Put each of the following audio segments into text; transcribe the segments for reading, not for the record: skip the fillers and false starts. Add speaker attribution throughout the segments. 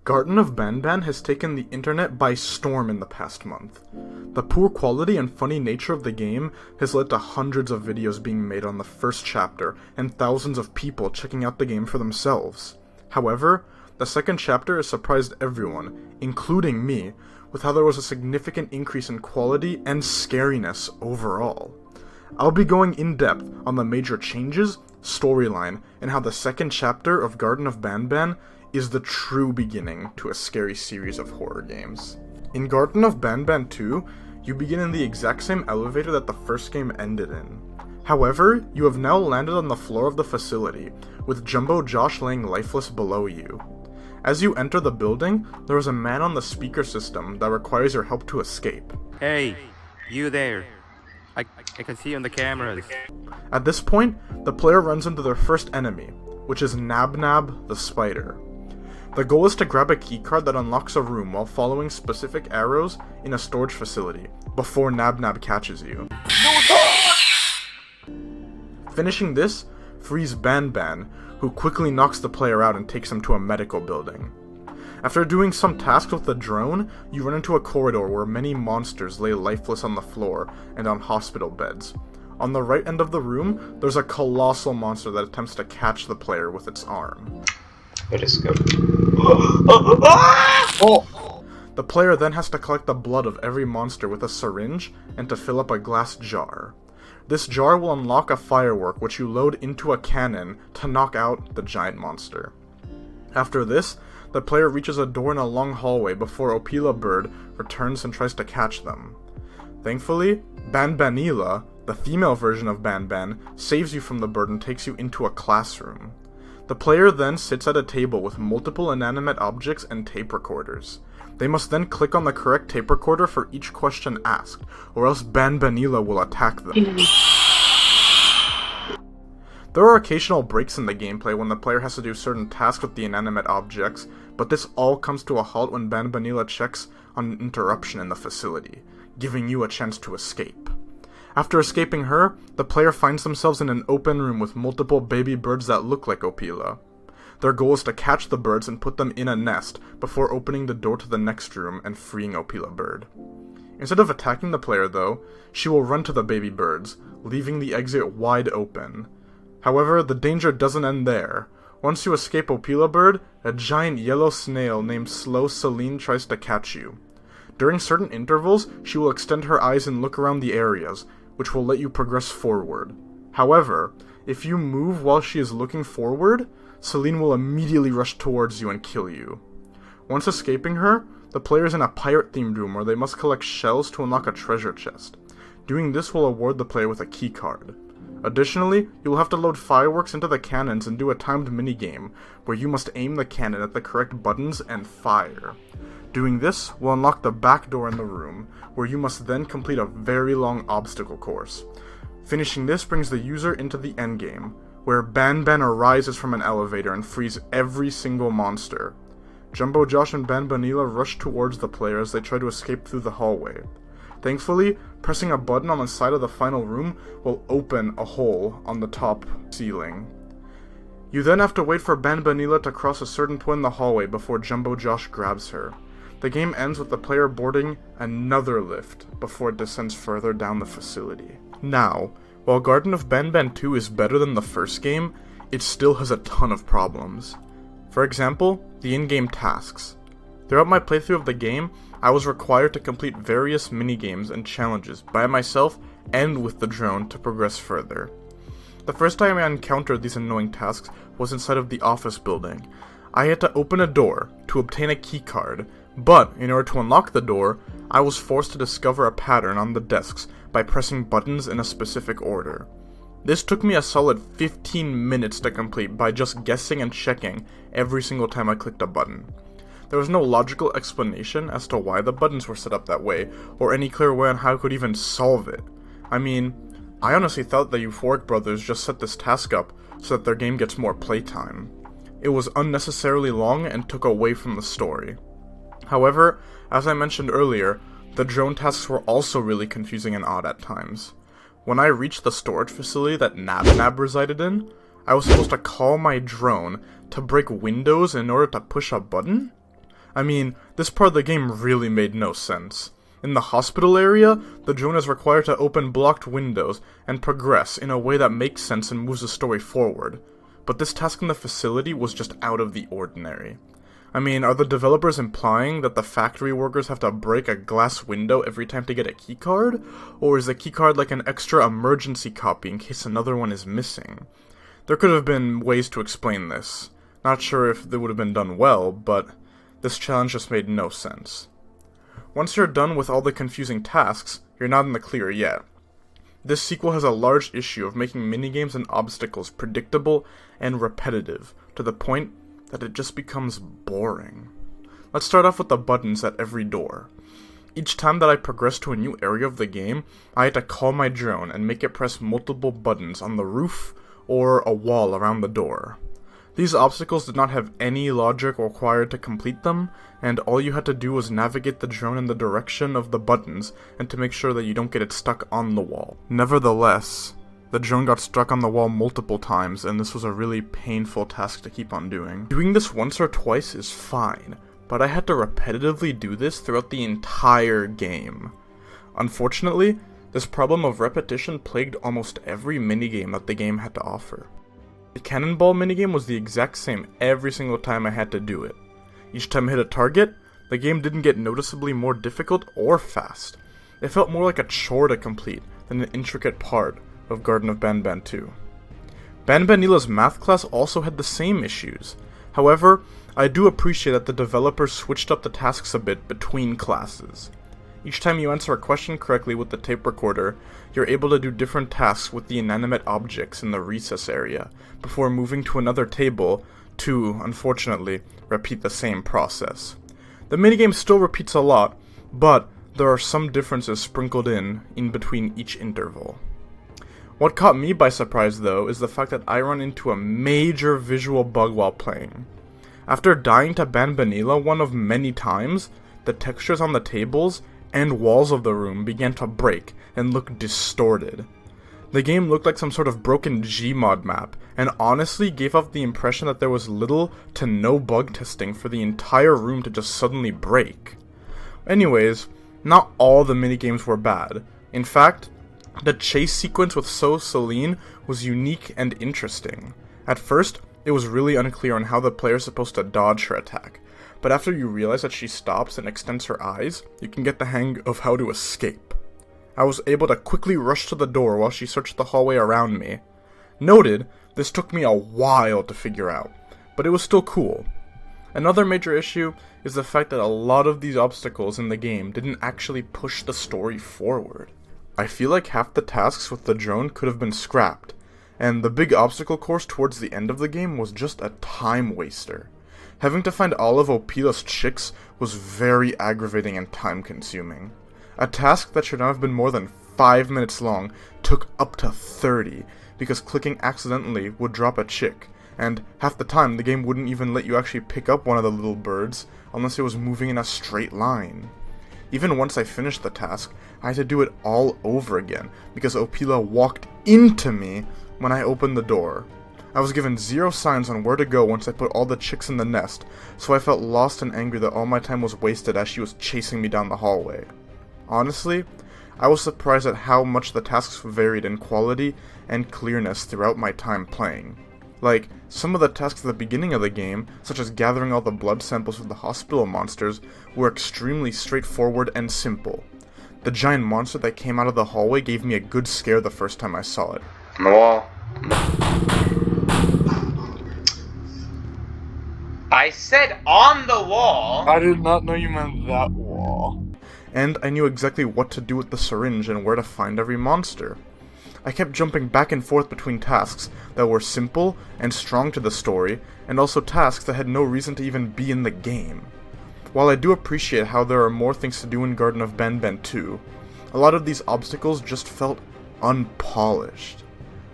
Speaker 1: Garten of Banban has taken the internet by storm in the past month. The poor quality and funny nature of the game has led to hundreds of videos being made on the first chapter and thousands of people checking out the game for themselves. However, the second chapter has surprised everyone, including me, with how there was a significant increase in quality and scariness overall. I'll be going in depth on the major changes, storyline, and how the second chapter of Garten of Banban is the true beginning to a scary series of horror games. In Garten of Banban II, you begin in the exact same elevator that the first game ended in. However, you have now landed on the floor of the facility, with Jumbo Josh laying lifeless below you. As you enter the building, there is a man on the speaker system that requires your help to escape.
Speaker 2: Hey, you there. I can see you on the cameras.
Speaker 1: At this point, the player runs into their first enemy, which is Nab Nab the Spider. The goal is to grab a keycard that unlocks a room while following specific arrows in a storage facility, before Nab Nab catches you. Finishing this frees Banban, who quickly knocks the player out and takes him to a medical building. After doing some tasks with the drone, you run into a corridor where many monsters lay lifeless on the floor and on hospital beds. On the right end of the room, there's a colossal monster that attempts to catch the player with its arm.
Speaker 3: Let us go.
Speaker 1: The player then has to collect the blood of every monster with a syringe and to fill up a glass jar. This jar will unlock a firework which you load into a cannon to knock out the giant monster. After this, the player reaches a door in a long hallway before Opila Bird returns and tries to catch them. Thankfully, Banbanila, the female version of Banban, saves you from the bird and takes you into a classroom. The player then sits at a table with multiple inanimate objects and tape recorders. They must then click on the correct tape recorder for each question asked, or else Banbanila will attack them. There are occasional breaks in the gameplay when the player has to do certain tasks with the inanimate objects, but this all comes to a halt when Banbanila checks on an interruption in the facility, giving you a chance to escape. After escaping her, the player finds themselves in an open room with multiple baby birds that look like Opila. Their goal is to catch the birds and put them in a nest before opening the door to the next room and freeing Opila Bird. Instead of attacking the player though, she will run to the baby birds, leaving the exit wide open. However, the danger doesn't end there. Once you escape Opila Bird, a giant yellow snail named Slow Celine tries to catch you. During certain intervals, she will extend her eyes and look around the areas, which will let you progress forward. However, if you move while she is looking forward, Celine will immediately rush towards you and kill you. Once escaping her, the player is in a pirate-themed room where they must collect shells to unlock a treasure chest. Doing this will award the player with a keycard. Additionally, you will have to load fireworks into the cannons and do a timed minigame, where you must aim the cannon at the correct buttons and fire. Doing this will unlock the back door in the room, where you must then complete a very long obstacle course. Finishing this brings the user into the endgame, where Banban arises from an elevator and frees every single monster. Jumbo Josh and Banbanila rush towards the player as they try to escape through the hallway. Thankfully, pressing a button on the side of the final room will open a hole on the top ceiling. You then have to wait for Banbanila to cross a certain point in the hallway before Jumbo Josh grabs her. The game ends with the player boarding another lift before it descends further down the facility. Now, while Garten of Banban II is better than the first game, it still has a ton of problems. For example, the in-game tasks. Throughout my playthrough of the game, I was required to complete various minigames and challenges by myself and with the drone to progress further. The first time I encountered these annoying tasks was inside of the office building. I had to open a door to obtain a keycard, but in order to unlock the door, I was forced to discover a pattern on the desks by pressing buttons in a specific order. This took me a solid 15 minutes to complete by just guessing and checking every single time I clicked a button. There was no logical explanation as to why the buttons were set up that way, or any clear way on how I could even solve it. I mean, I honestly thought the Euphoric Brothers just set this task up so that their game gets more playtime. It was unnecessarily long and took away from the story. However, as I mentioned earlier, the drone tasks were also really confusing and odd at times. When I reached the storage facility that Nab Nab resided in, I was supposed to call my drone to break windows in order to push a button? I mean, this part of the game really made no sense. In the hospital area, the drone is required to open blocked windows and progress in a way that makes sense and moves the story forward. But this task in the facility was just out of the ordinary. I mean, are the developers implying that the factory workers have to break a glass window every time to get a keycard? Or is the keycard like an extra emergency copy in case another one is missing? There could have been ways to explain this. Not sure if they would have been done well, but this challenge just made no sense. Once you're done with all the confusing tasks, you're not in the clear yet. This sequel has a large issue of making minigames and obstacles predictable and repetitive, to the point that it just becomes boring. Let's start off with the buttons at every door. Each time that I progressed to a new area of the game, I had to call my drone and make it press multiple buttons on the roof or a wall around the door. These obstacles did not have any logic required to complete them, and all you had to do was navigate the drone in the direction of the buttons and to make sure that you don't get it stuck on the wall. Nevertheless, the drone got stuck on the wall multiple times, and this was a really painful task to keep on doing. Doing this once or twice is fine, but I had to repetitively do this throughout the entire game. Unfortunately, this problem of repetition plagued almost every minigame that the game had to offer. The cannonball minigame was the exact same every single time I had to do it. Each time I hit a target, the game didn't get noticeably more difficult or fast. It felt more like a chore to complete than an intricate part of Garten of Banban II. Banbanila's math class also had the same issues. However, I do appreciate that the developers switched up the tasks a bit between classes. Each time you answer a question correctly with the tape recorder, you're able to do different tasks with the inanimate objects in the recess area, before moving to another table to, unfortunately, repeat the same process. The minigame still repeats a lot, but there are some differences sprinkled in between each interval. What caught me by surprise, though, is the fact that I run into a major visual bug while playing. After dying to Banbanila one of many times, the textures on the tables and walls of the room began to break and look distorted. The game looked like some sort of broken Gmod map, and honestly gave off the impression that there was little to no bug testing for the entire room to just suddenly break. Anyways, not all the minigames were bad. In fact, the chase sequence with Celine was unique and interesting. At first, it was really unclear on how the player is supposed to dodge her attack, but after you realize that she stops and extends her eyes, you can get the hang of how to escape. I was able to quickly rush to the door while she searched the hallway around me. Noted, this took me a while to figure out, but it was still cool. Another major issue is the fact that a lot of these obstacles in the game didn't actually push the story forward. I feel like half the tasks with the drone could have been scrapped, and the big obstacle course towards the end of the game was just a time waster. Having to find all of Opila's chicks was very aggravating and time consuming. A task that should not have been more than 5 minutes long took up to 30, because clicking accidentally would drop a chick, and half the time the game wouldn't even let you actually pick up one of the little birds unless it was moving in a straight line. Even once I finished the task, I had to do it all over again, because Opila walked into me when I opened the door. I was given 0 signs on where to go once I put all the chicks in the nest, so I felt lost and angry that all my time was wasted as she was chasing me down the hallway. Honestly, I was surprised at how much the tasks varied in quality and clearness throughout my time playing. Like, some of the tasks at the beginning of the game, such as gathering all the blood samples from the hospital monsters, were extremely straightforward and simple. The giant monster that came out of the hallway gave me a good scare the first time I saw it.
Speaker 3: On the wall. I said on the wall!
Speaker 1: I did not know you meant that wall. And I knew exactly what to do with the syringe and where to find every monster. I kept jumping back and forth between tasks that were simple and strong to the story, and also tasks that had no reason to even be in the game. While I do appreciate how there are more things to do in Garten of Banban II, a lot of these obstacles just felt unpolished.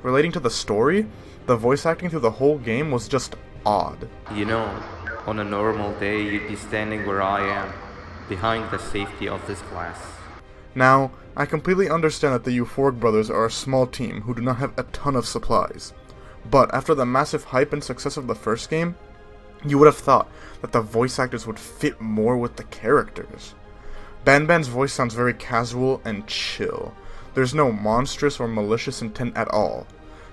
Speaker 1: Relating to the story, the voice acting through the whole game was just odd.
Speaker 2: You know, on a normal day you'd be standing where I am, behind the safety of this glass.
Speaker 1: Now, I completely understand that the Euphoric brothers are a small team who do not have a ton of supplies. But after the massive hype and success of the first game, You would have thought that the voice actors would fit more with the characters. Banban's voice sounds very casual and chill. There's no monstrous or malicious intent at all.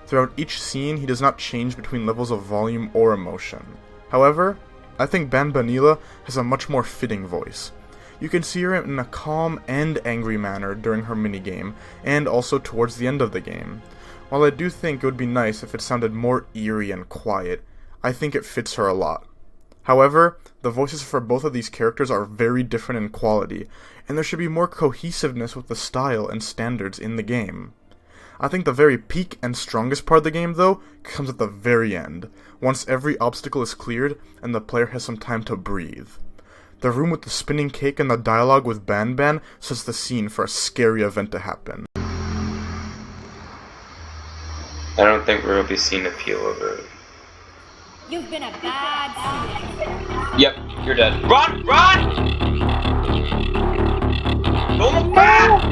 Speaker 1: Throughout each scene, he does not change between levels of volume or emotion. However, I think Banbanila has a much more fitting voice. You can see her in a calm and angry manner during her minigame, and also towards the end of the game. While I do think it would be nice if it sounded more eerie and quiet, I think it fits her a lot. However, the voices for both of these characters are very different in quality, and there should be more cohesiveness with the style and standards in the game. I think the very peak and strongest part of the game, though, comes at the very end, once every obstacle is cleared and the player has some time to breathe. The room with the spinning cake and the dialogue with Banban sets the scene for a scary event to happen.
Speaker 3: I don't think we'll be seeing a feel of it.
Speaker 4: You've been a bad student.
Speaker 3: Yep, you're dead. Run! Run! Don't look back!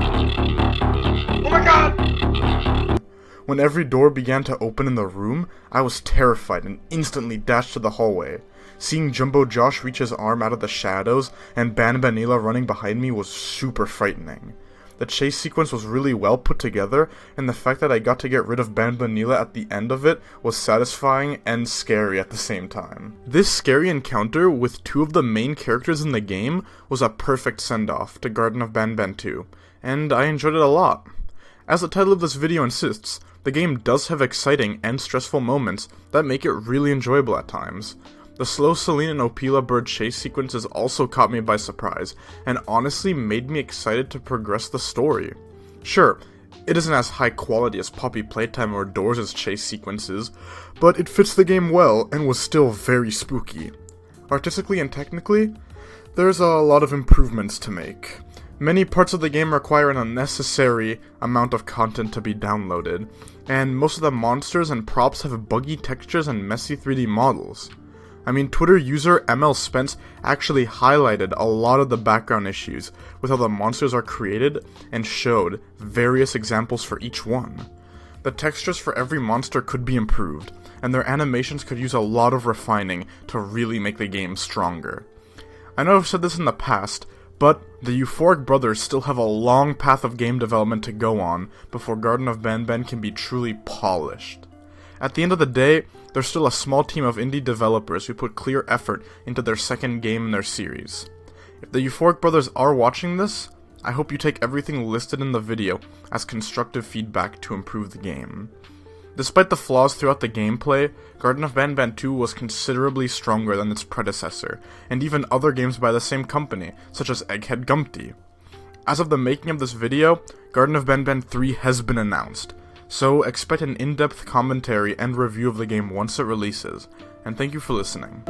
Speaker 3: Oh my god!
Speaker 1: When every door began to open in the room, I was terrified and instantly dashed to the hallway. Seeing Jumbo Josh reach his arm out of the shadows and Banbanila running behind me was super frightening. The chase sequence was really well put together, and the fact that I got to get rid of Banbanila at the end of it was satisfying and scary at the same time. This scary encounter with two of the main characters in the game was a perfect send-off to Garten of Banban II, and I enjoyed it a lot. As the title of this video insists, the game does have exciting and stressful moments that make it really enjoyable at times. The slow Celine and Opila bird chase sequences also caught me by surprise, and honestly made me excited to progress the story. Sure, it isn't as high quality as Poppy Playtime or Doors' chase sequences, but it fits the game well and was still very spooky. Artistically and technically, there's a lot of improvements to make. Many parts of the game require an unnecessary amount of content to be downloaded, and most of the monsters and props have buggy textures and messy 3D models. I mean, Twitter user ML Spence actually highlighted a lot of the background issues with how the monsters are created and showed various examples for each one. The textures for every monster could be improved, and their animations could use a lot of refining to really make the game stronger. I know I've said this in the past, but the Euphoric Brothers still have a long path of game development to go on before Garten of Banban can be truly polished. At the end of the day, there's still a small team of indie developers who put clear effort into their second game in their series. If the Euphoric Brothers are watching this, I hope you take everything listed in the video as constructive feedback to improve the game. Despite the flaws throughout the gameplay, Garten of Banban II was considerably stronger than its predecessor, and even other games by the same company, such as Egghead Gumpty. As of the making of this video, Garten of Banban 3 has been announced, so expect an in-depth commentary and review of the game once it releases, and thank you for listening.